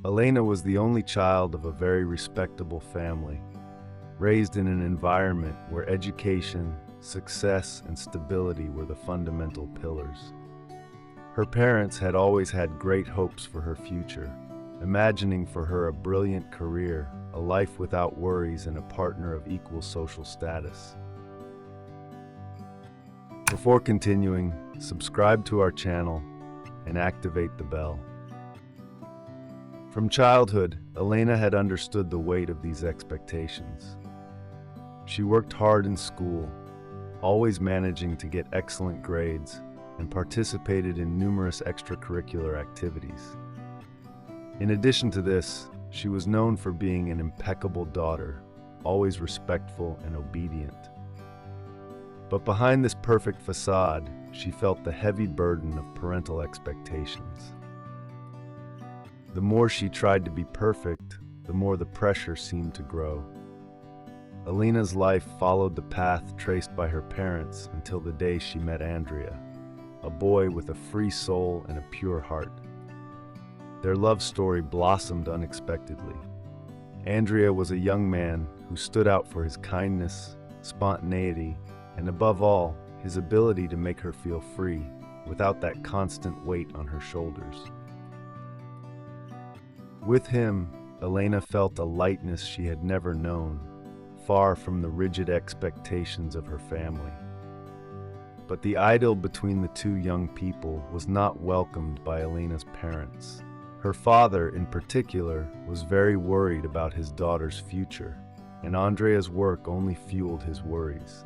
Elena was the only child of a very respectable family, raised in an environment where education, success, and stability were the fundamental pillars. Her parents had always had great hopes for her future, imagining for her a brilliant career, a life without worries, and a partner of equal social status. Before continuing, subscribe to our channel and activate the bell. From childhood, Elena had understood the weight of these expectations. She worked hard in school, always managing to get excellent grades, and participated in numerous extracurricular activities. In addition to this, she was known for being an impeccable daughter, always respectful and obedient. But behind this perfect facade, she felt the heavy burden of parental expectations. The more she tried to be perfect, the more the pressure seemed to grow. Elena's life followed the path traced by her parents until the day she met Andrea, a boy with a free soul and a pure heart. Their love story blossomed unexpectedly. Andrea was a young man who stood out for his kindness, spontaneity, and above all, his ability to make her feel free without that constant weight on her shoulders. With him, Elena felt a lightness she had never known, far from the rigid expectations of her family. But the idyll between the two young people was not welcomed by Elena's parents. Her father, in particular, was very worried about his daughter's future, and Andrea's work only fueled his worries.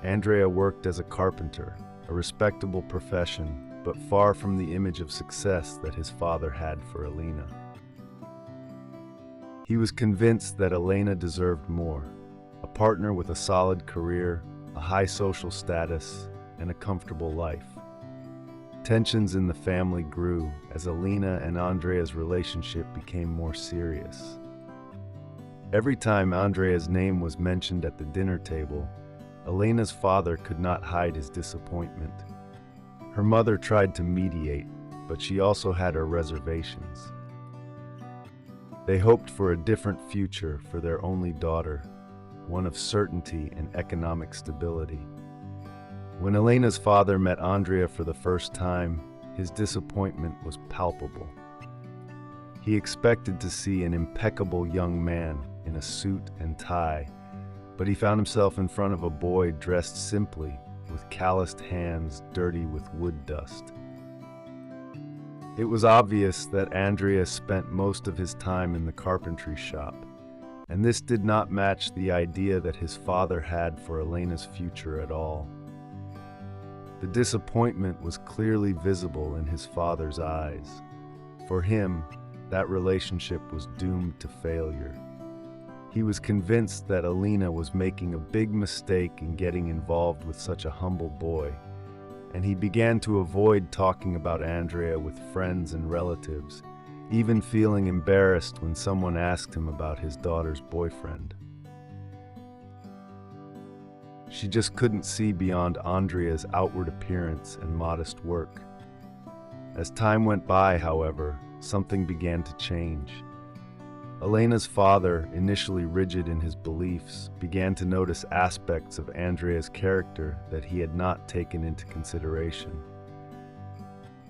Andrea worked as a carpenter, a respectable profession, but far from the image of success that his father had for Elena. He was convinced that Elena deserved more, a partner with a solid career, a high social status, and a comfortable life. Tensions in the family grew as Elena and Andrea's relationship became more serious. Every time Andrea's name was mentioned at the dinner table, Elena's father could not hide his disappointment. Her mother tried to mediate, but she also had her reservations. They hoped for a different future for their only daughter, one of certainty and economic stability. When Elena's father met Andrea for the first time, his disappointment was palpable. He expected to see an impeccable young man in a suit and tie, but he found himself in front of a boy dressed simply, with calloused hands dirty with wood dust. It was obvious that Andrea spent most of his time in the carpentry shop, and this did not match the idea that his father had for Elena's future at all. The disappointment was clearly visible in his father's eyes. For him, that relationship was doomed to failure. He was convinced that Elena was making a big mistake in getting involved with such a humble boy, and he began to avoid talking about Andrea with friends and relatives, even feeling embarrassed when someone asked him about his daughter's boyfriend. She just couldn't see beyond Andrea's outward appearance and modest work. As time went by, however, something began to change. Elena's father, initially rigid in his beliefs, began to notice aspects of Andrea's character that he had not taken into consideration.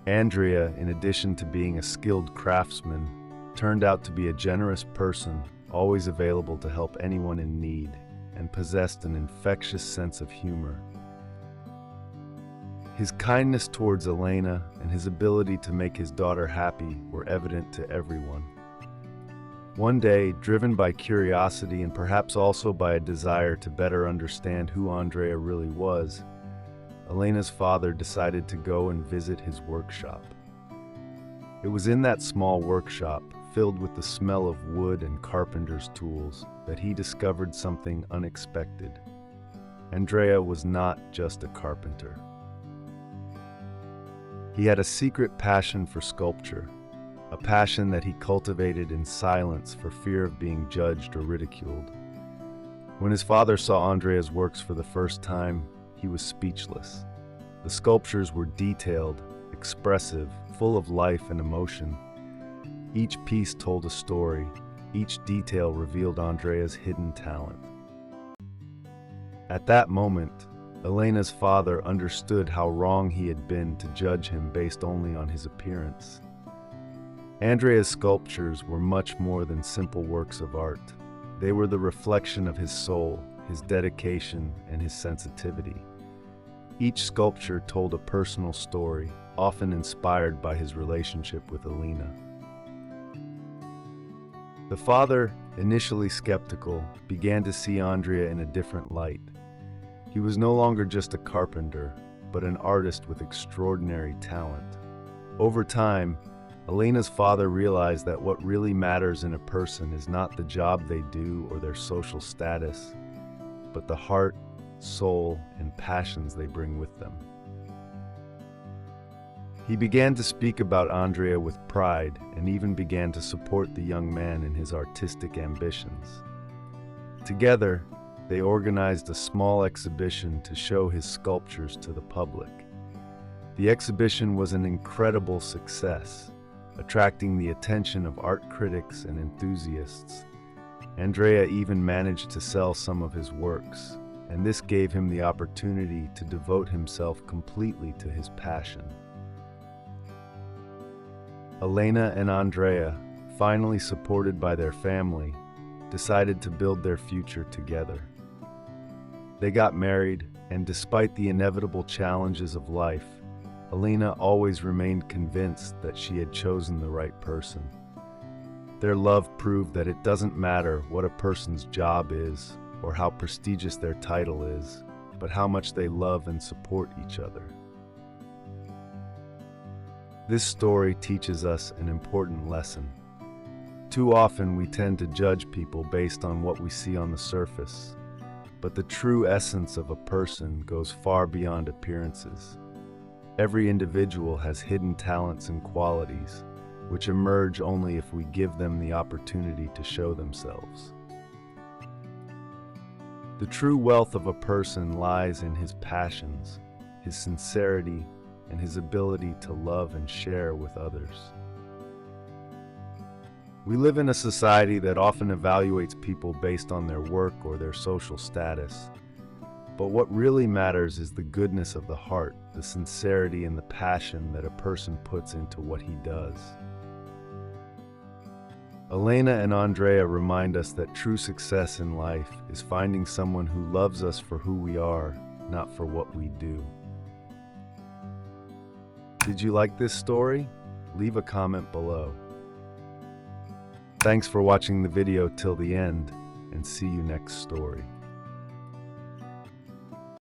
Andrea, in addition to being a skilled craftsman, turned out to be a generous person, always available to help anyone in need, and possessed an infectious sense of humor. His kindness towards Elena and his ability to make his daughter happy were evident to everyone. One day, driven by curiosity and perhaps also by a desire to better understand who Andrea really was, Elena's father decided to go and visit his workshop. It was in that small workshop, filled with the smell of wood and carpenter's tools, that he discovered something unexpected. Andrea was not just a carpenter. He had a secret passion for sculpture, a passion that he cultivated in silence for fear of being judged or ridiculed. When his father saw Andrea's works for the first time, he was speechless. The sculptures were detailed, expressive, full of life and emotion. Each piece told a story. Each detail revealed Andrea's hidden talent. At that moment, Elena's father understood how wrong he had been to judge him based only on his appearance. Andrea's sculptures were much more than simple works of art. They were the reflection of his soul, his dedication, and his sensitivity. Each sculpture told a personal story, often inspired by his relationship with Elena. The father, initially skeptical, began to see Andrea in a different light. He was no longer just a carpenter, but an artist with extraordinary talent. Over time, Elena's father realized that what really matters in a person is not the job they do or their social status, but the heart, soul, and passions they bring with them. He began to speak about Andrea with pride and even began to support the young man in his artistic ambitions. Together, they organized a small exhibition to show his sculptures to the public. The exhibition was an incredible success, attracting the attention of art critics and enthusiasts. Andrea even managed to sell some of his works, and this gave him the opportunity to devote himself completely to his passion. Elena and Andrea, finally supported by their family, decided to build their future together. They got married, and despite the inevitable challenges of life, Elena always remained convinced that she had chosen the right person. Their love proved that it doesn't matter what a person's job is or how prestigious their title is, but how much they love and support each other. This story teaches us an important lesson. Too often we tend to judge people based on what we see on the surface, but the true essence of a person goes far beyond appearances. Every individual has hidden talents and qualities, which emerge only if we give them the opportunity to show themselves. The true wealth of a person lies in his passions, his sincerity, and his ability to love and share with others. We live in a society that often evaluates people based on their work or their social status. But what really matters is the goodness of the heart, the sincerity and the passion that a person puts into what he does. Elena and Andrea remind us that true success in life is finding someone who loves us for who we are, not for what we do. Did you like this story? Leave a comment below. Thanks for watching the video till the end, and see you next story.